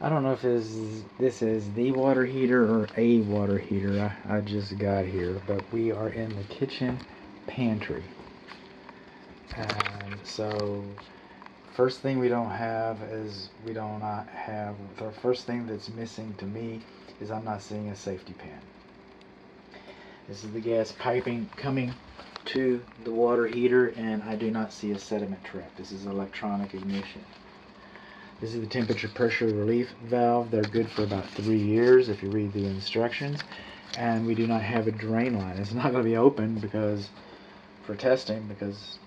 I don't know if this is the water heater or a water heater I just got here, but we are in the kitchen pantry. And so first thing we don't have is the first thing that's missing to me is I'm not seeing a safety pan. This is the gas piping coming to the water heater, and I do not see a sediment trap. This is electronic ignition. This is the temperature pressure relief valve. They're good for about 3 years if you read the instructions. And we do not have a drain line. It's not going to be open for testing because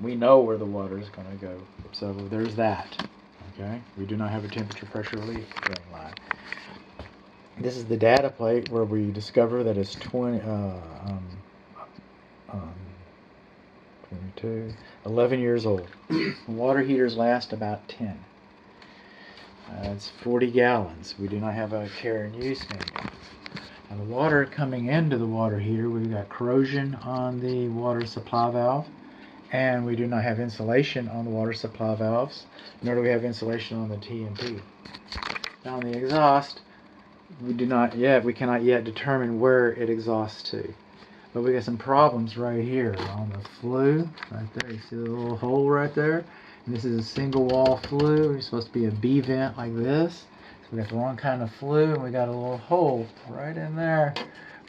we know where the water is going to go. So there's that. Okay, we do not have a temperature pressure relief drain line. This is the data plate where we discover that it's 11 years old. Water heaters last about 10. It's 40 gallons. We do not have a care and use manual. Now the water coming into the water heater, we've got corrosion on the water supply valve, and we do not have insulation on the water supply valves, nor do we have insulation on the TMP. Now on the exhaust, we cannot yet determine where it exhausts to. But we got some problems right here on the flue, right there. You see the little hole right there? And this is a single wall flue. It's supposed to be a B vent like this. So we got the wrong kind of flue, and we got a little hole right in there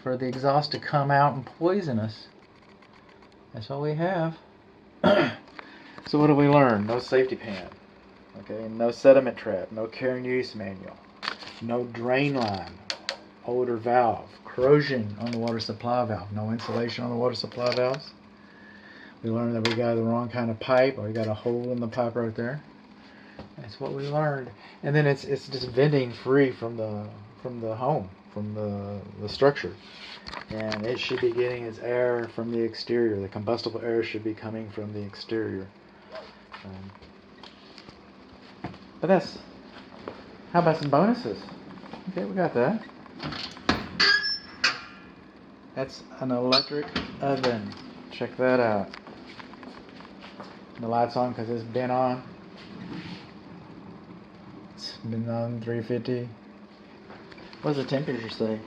for the exhaust to come out and poison us. That's all we have. So what do we learn? No safety pan. Okay, no sediment trap, no care and use manual, no drain line, older valve, corrosion on the water supply valve, no insulation on the water supply valves. We learned that we got the wrong kind of pipe, or we got a hole in the pipe right there. That's what we learned. And then it's just venting free from the home, from the structure. And it should be getting its air from the exterior. The combustible air should be coming from the exterior. But how about some bonuses? Okay, we got that. That's an electric oven. Check that out. The light's on because it's been on. It's been on 350. What does the temperature say?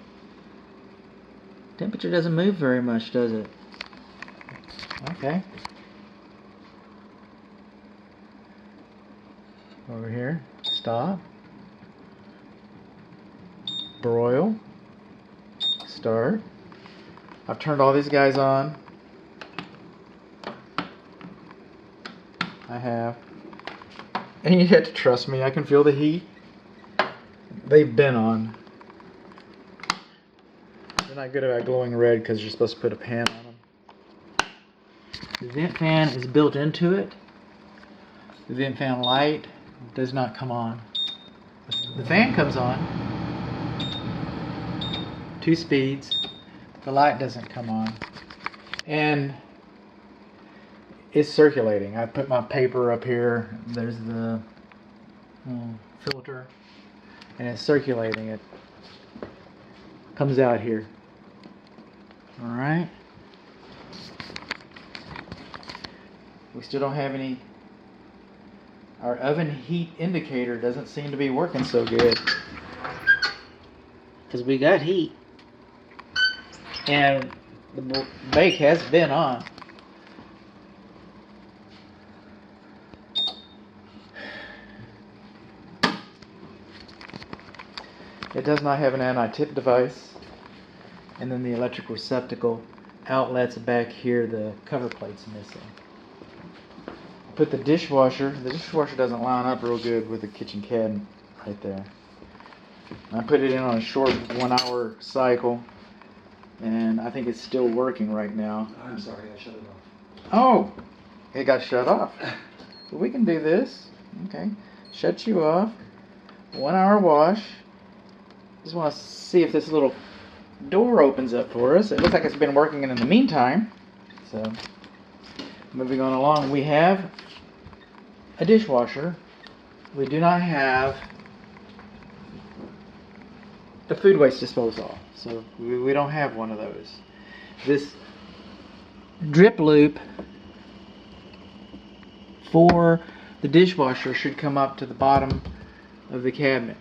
Temperature doesn't move very much, does it? Okay. Over here, stop. Broil. Start. I've turned all these guys on. I have. And you have to trust me, I can feel the heat. They've been on. They're not good about glowing red because you're supposed to put a pan on them. The vent fan is built into it. The vent fan light does not come on. The fan comes on. 2 speeds. The light doesn't come on. And it's circulating. I put my paper up here. There's the filter. And it's circulating. It comes out here. Alright. We still don't have any. Our oven heat indicator doesn't seem to be working so good. Because we got heat. And the bake has been on. It does not have an anti-tip device. And then the electric receptacle outlet's back here, the cover plate's missing. Put the dishwasher doesn't line up real good with the kitchen cabinet right there. I put it in on a short 1 hour cycle, and I think it's still working right now. I'm sorry, I shut it off. Oh, it got shut off. But we can do this. Okay, shut you off. 1 hour wash. Just want to see if this little door opens up for us. It looks like it's been working in the meantime. So, moving on along, we have a dishwasher. We do not have a food waste disposal. So we don't have one of those. This drip loop for the dishwasher should come up to the bottom of the cabinet.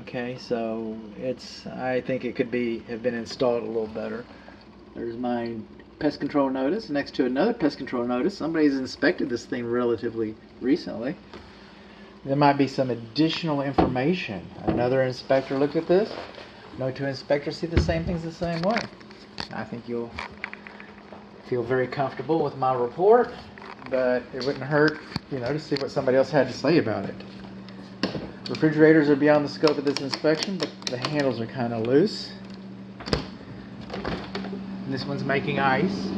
Okay, so I think it could have been installed a little better. There's my pest control notice next to another pest control notice. Somebody's inspected this thing relatively recently. There might be some additional information. Another inspector looked at this. No two inspectors see the same things the same way. I think you'll feel very comfortable with my report, but it wouldn't hurt, to see what somebody else had to say about it. Refrigerators are beyond the scope of this inspection, but the handles are kind of loose. And this one's making ice.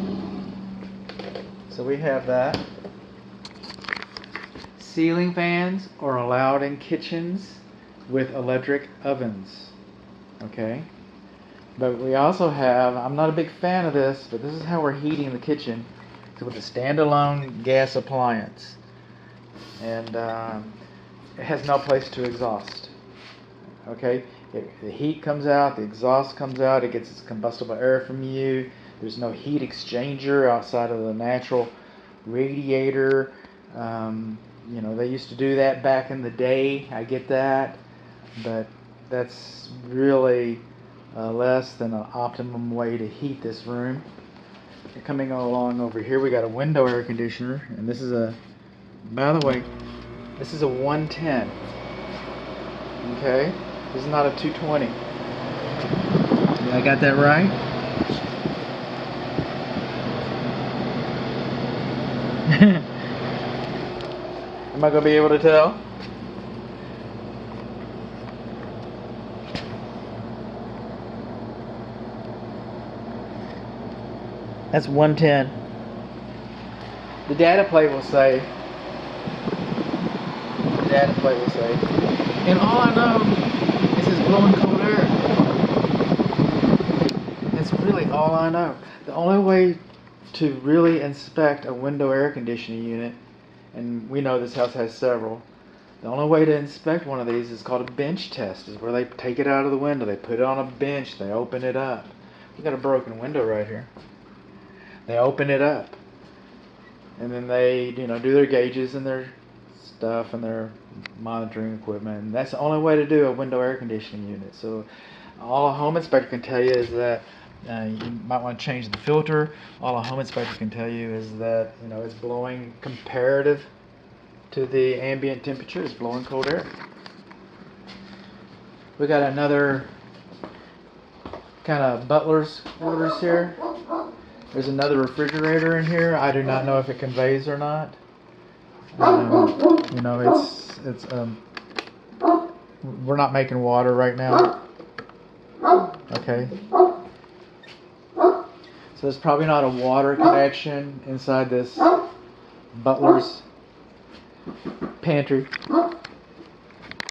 So we have that. Ceiling fans are allowed in kitchens with electric ovens. Okay? But we also have, I'm not a big fan of this, but this is how we're heating the kitchen. So with a standalone gas appliance. And it has no place to exhaust. Okay? The heat comes out, the exhaust comes out, it gets its combustible air from you. There's no heat exchanger outside of the natural radiator. They used to do that back in the day. I get that. But that's really less than an optimum way to heat this room. Coming along over here, we got a window air conditioner. And this is by the way, this is a 110. Okay? This is not a 220. Yeah, I got that right? Am I going to be able to tell? That's 110. The data plate will say, and all I know is it's blowing cold air. That's really all I know. The only way to really inspect a window air conditioning unit, and we know this house has several, the only way to inspect one of these is called a bench test, is where they take it out of the window, they put it on a bench, they open it up. We got a broken window right here. They open it up, and then they, do their gauges and their stuff and their monitoring equipment, and that's the only way to do a window air conditioning unit. So all a home inspector can tell you is that you might want to change the filter. All a home inspector can tell you is that it's blowing comparative to the ambient temperature, it's blowing cold air. We got another kind of butler's quarters here. There's another refrigerator in here. I do not know if it conveys or not. We're not making water right now. Okay. So there's probably not a water connection inside this butler's pantry.